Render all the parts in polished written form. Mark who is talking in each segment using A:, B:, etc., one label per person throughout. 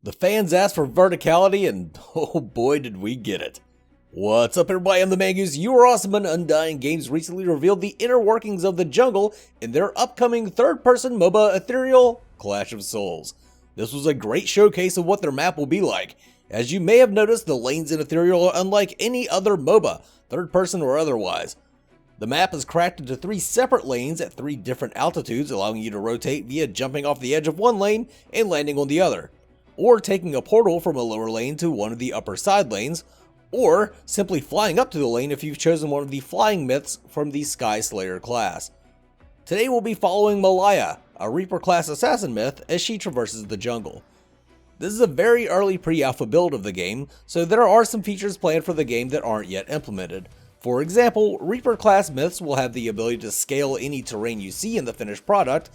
A: The fans asked for verticality, and oh boy did we get it. What's up everybody, I'm the Mangoose. You are awesome, and Undying Games recently revealed the inner workings of the jungle in their upcoming third-person MOBA Ethereal Clash of Souls. This was a great showcase of what their map will be like. As you may have noticed, the lanes in Ethereal are unlike any other MOBA, third-person or otherwise. The map is cracked into 3 separate lanes at 3 different altitudes, allowing you to rotate via jumping off the edge of one lane and landing on the other, or taking a portal from a lower lane to one of the upper side lanes, or simply flying up to the lane if you've chosen one of the flying myths from the Sky Slayer class. Today we'll be following Malaya, a Reaper class assassin myth, as she traverses the jungle. This is a very early pre-alpha build of the game, so there are some features planned for the game that aren't yet implemented. For example, Reaper class myths will have the ability to scale any terrain you see in the finished product,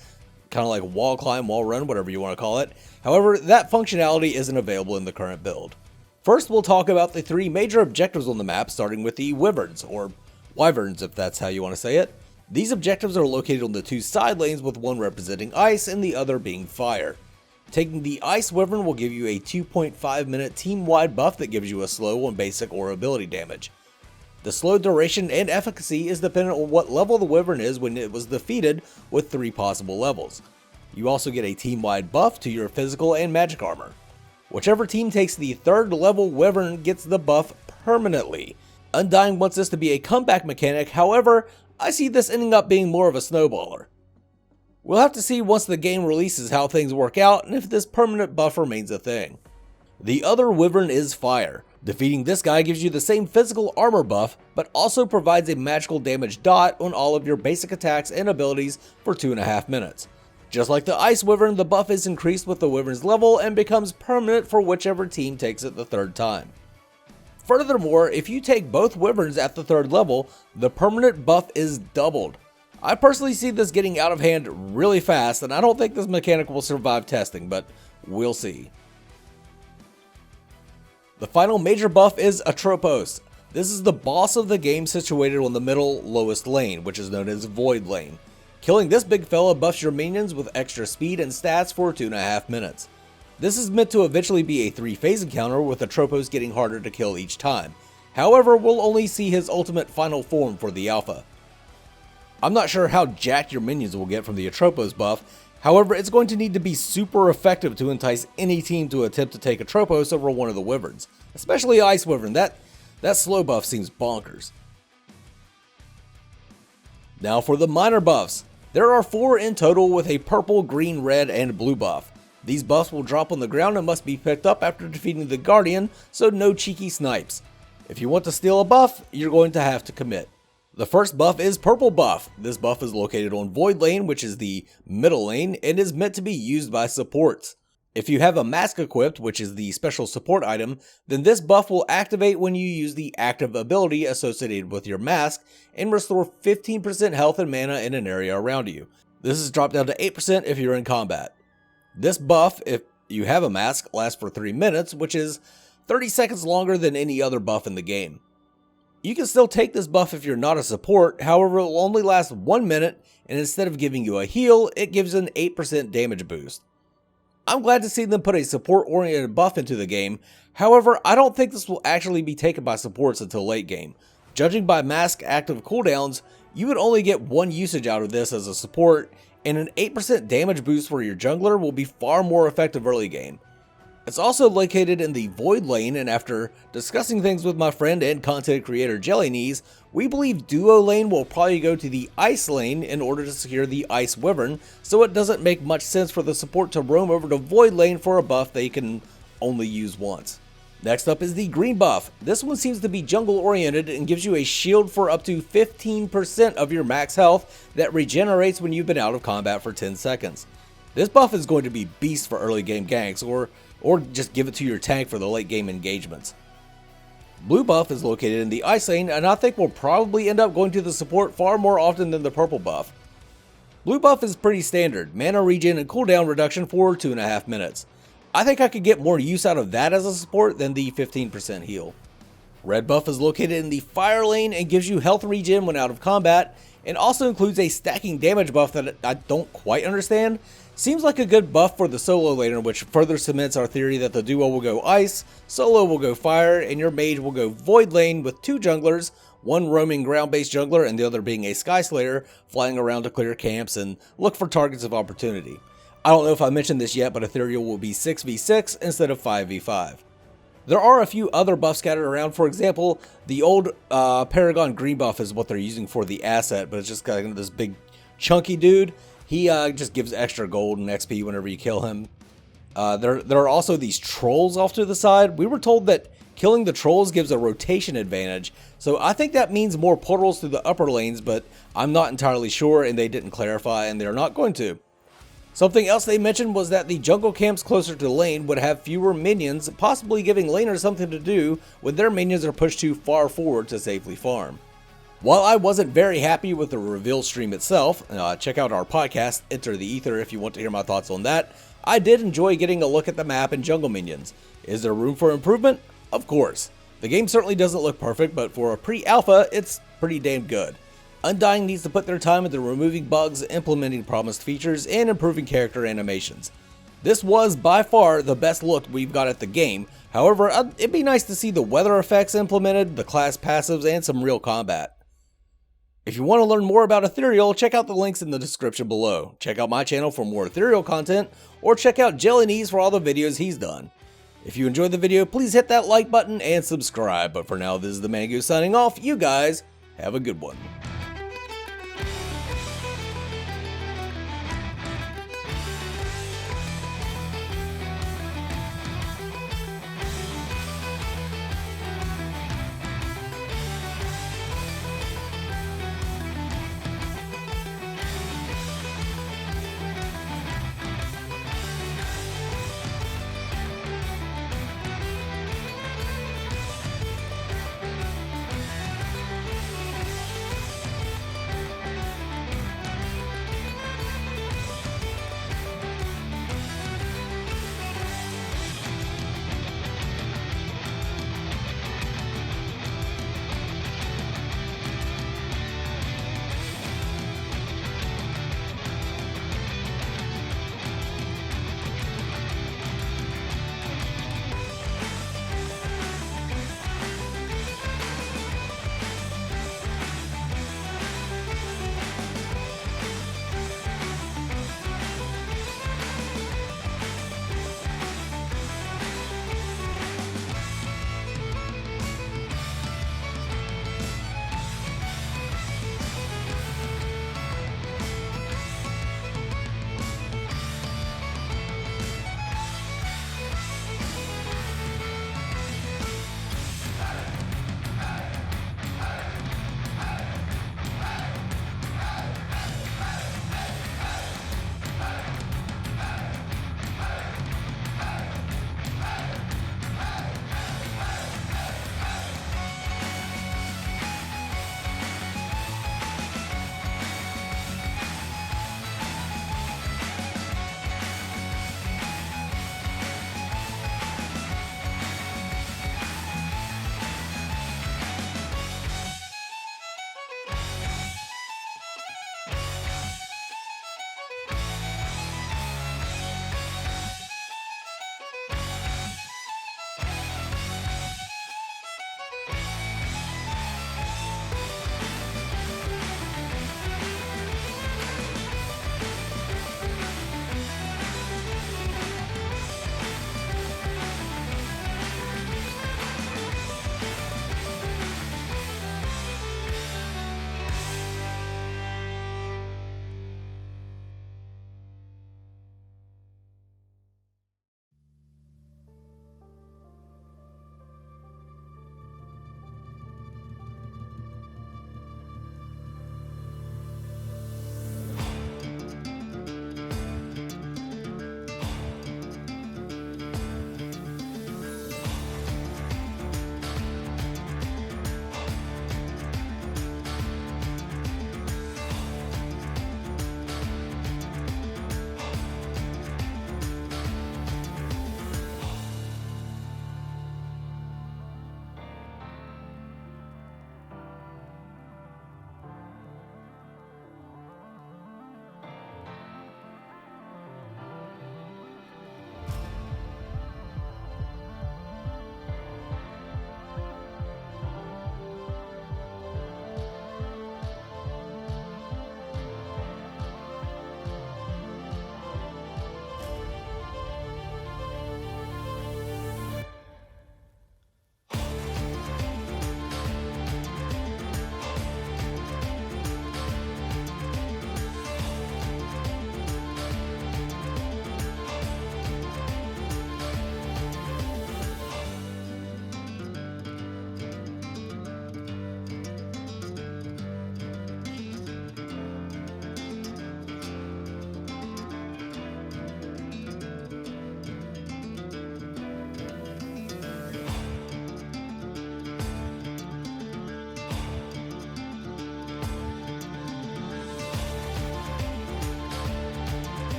A: kind of like wall climb, wall run, whatever you want to call it. However, that functionality isn't available in the current build. First, we'll talk about the 3 major objectives on the map, starting with the Wyverns, or Wyverns if that's how you want to say it. These objectives are located on the 2 side lanes, with one representing ice and the other being fire. Taking the Ice Wyvern will give you a 2.5 minute team-wide buff that gives you a slow on basic or ability damage. The slow duration and efficacy is dependent on what level the Wyvern is when it was defeated, with 3 possible levels. You also get a team-wide buff to your physical and magic armor. Whichever team takes the 3rd level Wyvern gets the buff permanently. Undying wants this to be a comeback mechanic, however, I see this ending up being more of a snowballer. We'll have to see once the game releases how things work out and if this permanent buff remains a thing. The other Wyvern is Fire. Defeating this guy gives you the same physical armor buff, but also provides a magical damage dot on all of your basic attacks and abilities for 2.5 minutes. Just like the Ice Wyvern, the buff is increased with the Wyvern's level and becomes permanent for whichever team takes it the 3rd time. Furthermore, if you take both Wyverns at the 3rd level, the permanent buff is doubled. I personally see this getting out of hand really fast, and I don't think this mechanic will survive testing, but we'll see. The final major buff is Etropos. This is the boss of the game, situated on the middle lowest lane, which is known as Void Lane. Killing this big fella buffs your minions with extra speed and stats for 2.5 minutes. This is meant to eventually be a 3-phase encounter, with Etropos getting harder to kill each time. However, we'll only see his ultimate final form for the alpha. I'm not sure how jacked your minions will get from the Etropos buff, however it's going to need to be super effective to entice any team to attempt to take Etropos over one of the Wyverns. Especially Ice Wyvern, that slow buff seems bonkers. Now for the minor buffs. There are 4 in total, with a purple, green, red, and blue buff. These buffs will drop on the ground and must be picked up after defeating the Guardian, so no cheeky snipes. If you want to steal a buff, you're going to have to commit. The first buff is Purple Buff. This buff is located on Void Lane, which is the middle lane, and is meant to be used by supports. If you have a mask equipped, which is the special support item, then this buff will activate when you use the active ability associated with your mask and restore 15% health and mana in an area around you. This is dropped down to 8% if you're in combat. This buff, if you have a mask, lasts for 3 minutes, which is 30 seconds longer than any other buff in the game. You can still take this buff if you're not a support, however it will only last 1 minute, and instead of giving you a heal, it gives an 8% damage boost. I'm glad to see them put a support-oriented buff into the game, however I don't think this will actually be taken by supports until late game. Judging by mask active cooldowns, you would only get 1 usage out of this as a support, and an 8% damage boost for your jungler will be far more effective early game. It's also located in the Void Lane, and after discussing things with my friend and content creator JellyKnees, we believe Duo Lane will probably go to the Ice Lane in order to secure the Ice Wyvern, so it doesn't make much sense for the support to roam over to Void Lane for a buff they can only use once. Next up is the green buff. This one seems to be jungle oriented and gives you a shield for up to 15% of your max health that regenerates when you've been out of combat for 10 seconds. This buff is going to be beast for early game ganks, or just give it to your tank for the late game engagements. Blue buff is located in the Ice Lane, and I think will probably end up going to the support far more often than the purple buff. Blue buff is pretty standard, mana regen and cooldown reduction for 2.5 minutes. I think I could get more use out of that as a support than the 15% heal. Red buff is located in the fire lane and gives you health regen when out of combat, and also includes a stacking damage buff that I don't quite understand. Seems like a good buff for the solo laner, which further cements our theory that the duo will go ice, solo will go fire, and your mage will go void lane with 2 junglers, one roaming ground-based jungler and the other being a Sky Slayer, flying around to clear camps and look for targets of opportunity. I don't know if I mentioned this yet, but Ethereal will be 6v6 instead of 5v5. There are a few other buffs scattered around. For example, the old Paragon green buff is what they're using for the asset, but it's just kind of this big chunky dude. He just gives extra gold and XP whenever you kill him. There are also these trolls off to the side. We were told that killing the trolls gives a rotation advantage, so I think that means more portals through the upper lanes, but I'm not entirely sure, and they didn't clarify, and they're not going to. Something else they mentioned was that the jungle camps closer to lane would have fewer minions, possibly giving laners something to do when their minions are pushed too far forward to safely farm. While I wasn't very happy with the reveal stream itself, check out our podcast, Enter the Ether, if you want to hear my thoughts on that, I did enjoy getting a look at the map and jungle minions. Is there room for improvement? Of course. The game certainly doesn't look perfect, but for a pre-alpha, it's pretty damn good. Undying needs to put their time into removing bugs, implementing promised features, and improving character animations. This was by far the best look we've got at the game. However, it'd be nice to see the weather effects implemented, the class passives, and some real combat. If you want to learn more about Ethereal, check out the links in the description below. Check out my channel for more Ethereal content, or check out JellyKnees for all the videos he's done. If you enjoyed the video, please hit that like button and subscribe. But for now, this is the Mango signing off. You guys have a good one.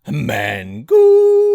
A: Mangoose!